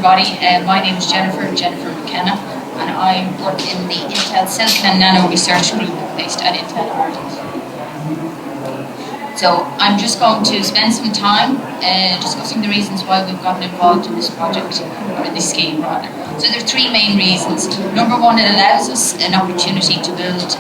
everybody. My name is Jennifer McKenna, and I work in the Intel Silicon and Nano Research Group based at Intel Ireland. So I'm just going to spend some time discussing the reasons why we've gotten involved in this project, or in this scheme rather. So there are three main reasons. Number one, it allows us an opportunity to build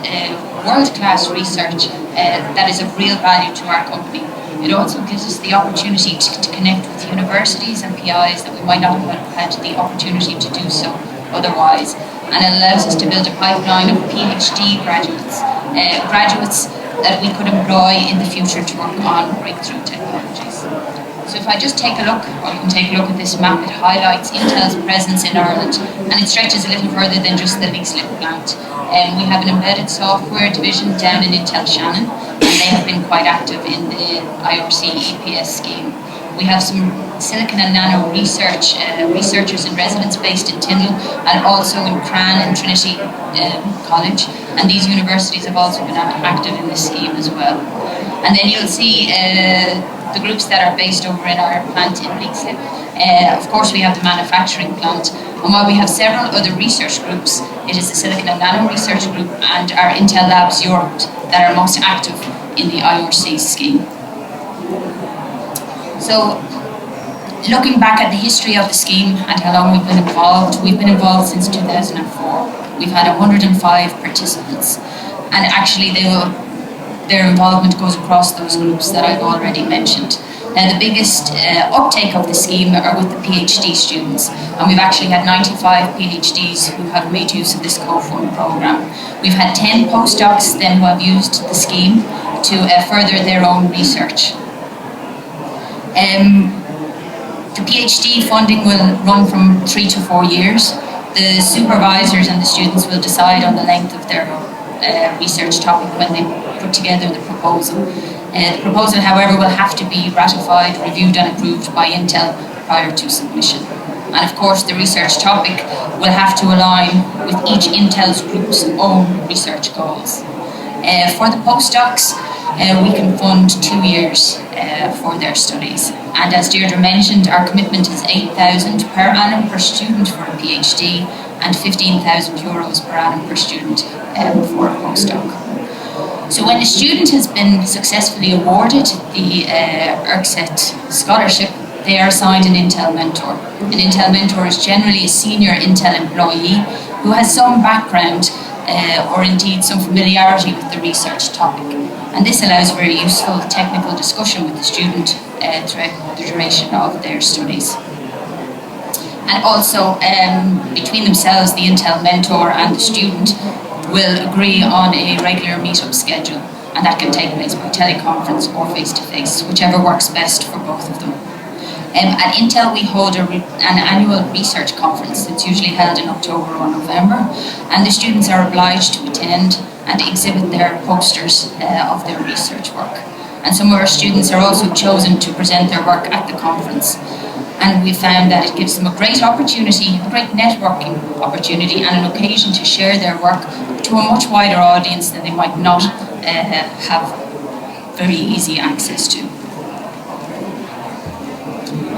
world-class research that is of real value to our company. It also gives us the opportunity to connect with universities and PIs that we might not have had the opportunity to do so otherwise. And it allows us to build a pipeline of PhD graduates, graduates that we could employ in the future to work on breakthrough technologies. So if I just take a look, or you can take a look at this map, it highlights Intel's presence in Ireland, and it stretches a little further than just the Leixlip plant. We have an embedded software division down in Intel Shannon, and they have been quite active in the IRC EPS scheme. We have some silicon and nano researchers and residents based in Tyndall, and also in Cran and Trinity College, and these universities have also been active in this scheme as well. And then you'll see the groups that are based over in our plant in Leixlip. Of course, we have the manufacturing plant, and while we have several other research groups, it is the Silicon and Nano Research Group and our Intel Labs Europe that are most active in the IRC scheme. So, looking back at the history of the scheme and how long we've been involved since 2004. We've had 105 participants, and actually their involvement goes across those groups that I've already mentioned. Now, the biggest uptake of the scheme are with the PhD students, and we've actually had 95 PhDs who have made use of this co-fund programme. We've had 10 postdocs then who have used the scheme to further their own research. The PhD funding will run from 3 to 4 years. The supervisors and the students will decide on the length of their research topic when they put together the proposal. The proposal, however, will have to be ratified, reviewed and approved by Intel prior to submission. And of course, the research topic will have to align with each Intel's group's own research goals. For the postdocs, we can fund 2 years for their studies. And as Deirdre mentioned, our commitment is 8,000 per annum per student for a PhD and 15,000 euros per annum per student for a postdoc. So when a student has been successfully awarded the ERCSET scholarship, they are assigned an Intel mentor. An Intel mentor is generally a senior Intel employee who has some background or indeed some familiarity with the research topic. And this allows very useful technical discussion with the student throughout the duration of their studies. And also, between themselves, the Intel mentor and the student will agree on a regular meetup schedule, and that can take place by teleconference or face-to-face, whichever works best for both of them. At Intel, we hold an annual research conference that's usually held in October or November, and the students are obliged to attend and exhibit their posters of their research work. And some of our students are also chosen to present their work at the conference. And we found that it gives them a great opportunity, a great networking opportunity, and an occasion to share their work to a much wider audience than they might not have very easy access to.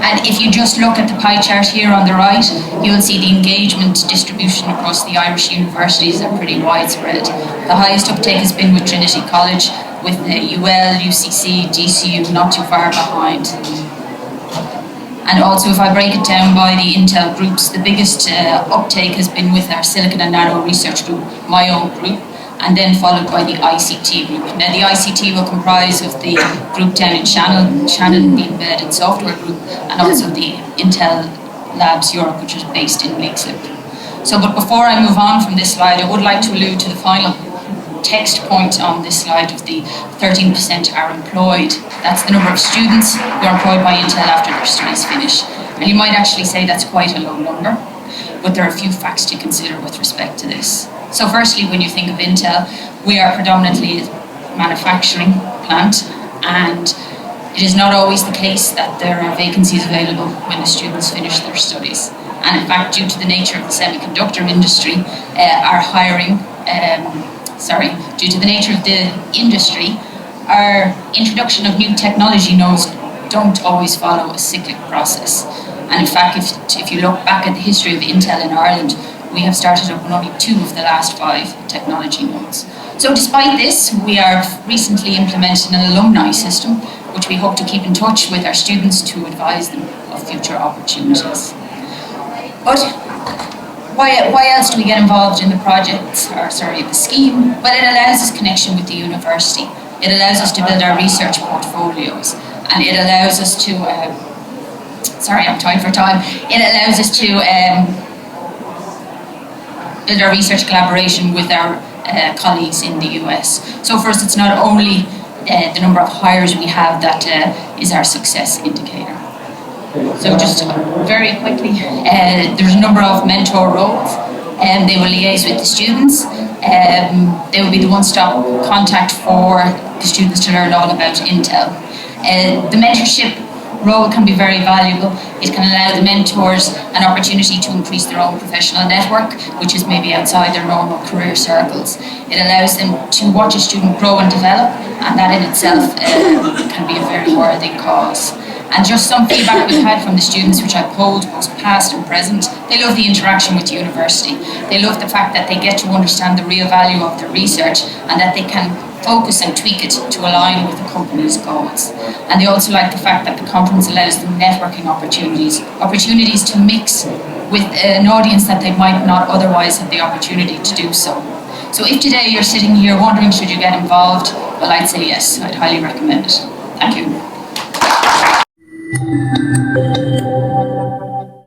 And if you just look at the pie chart here on the right, you'll see the engagement distribution across the Irish universities are pretty widespread. The highest uptake has been with Trinity College, with UL, UCC, DCU not too far behind. And also, if I break it down by the Intel groups, the biggest uptake has been with our Silicon and Nano Research Group, my own group, and then followed by the ICT group. Now, the ICT will comprise of the group down in Shannon, the embedded software group, and also the Intel Labs Europe, which is based in Leixlip. So, but before I move on from this slide, I would like to allude to the final text point on this slide of the 13% are employed. That's the number of students who are employed by Intel after their studies finish. And you might actually say that's quite a low number, but there are a few facts to consider with respect to this. So firstly, when you think of Intel, we are predominantly a manufacturing plant, and it is not always the case that there are vacancies available when the students finish their studies. And in fact, due to the nature of the semiconductor industry, due to the nature of the industry, our introduction of new technology nodes don't always follow a cyclic process. And in fact, if you look back at the history of Intel in Ireland, we have started up on only 2 of the last 5 technology nodes. So despite this, we have recently implemented an alumni system, which we hope to keep in touch with our students to advise them of future opportunities. But why else do we get involved in the project, the scheme? Well, it allows us connection with the university. It allows us to build our research portfolios, and it allows us to, I'm tight for time. It allows us to build our research collaboration with our colleagues in the US. So for us, it's not only the number of hires we have that is our success indicator. So just very quickly, there's a number of mentor roles, and they will liaise with the students. They will be the one-stop contact for the students to learn all about Intel. The mentorship role can be very valuable. It can allow the mentors an opportunity to increase their own professional network, which is maybe outside their normal career circles. It allows them to watch a student grow and develop, and that in itself can be a very worthy cause. And just some feedback we've had from the students, which I've polled both past and present, they love the interaction with the university. They love the fact that they get to understand the real value of their research and that they can focus and tweak it to align with the company's goals. And they also like the fact that the conference allows them networking opportunities to mix with an audience that they might not otherwise have the opportunity to do so. So if today you're sitting here wondering should you get involved, well, I'd say yes, I'd highly recommend it. Thank you.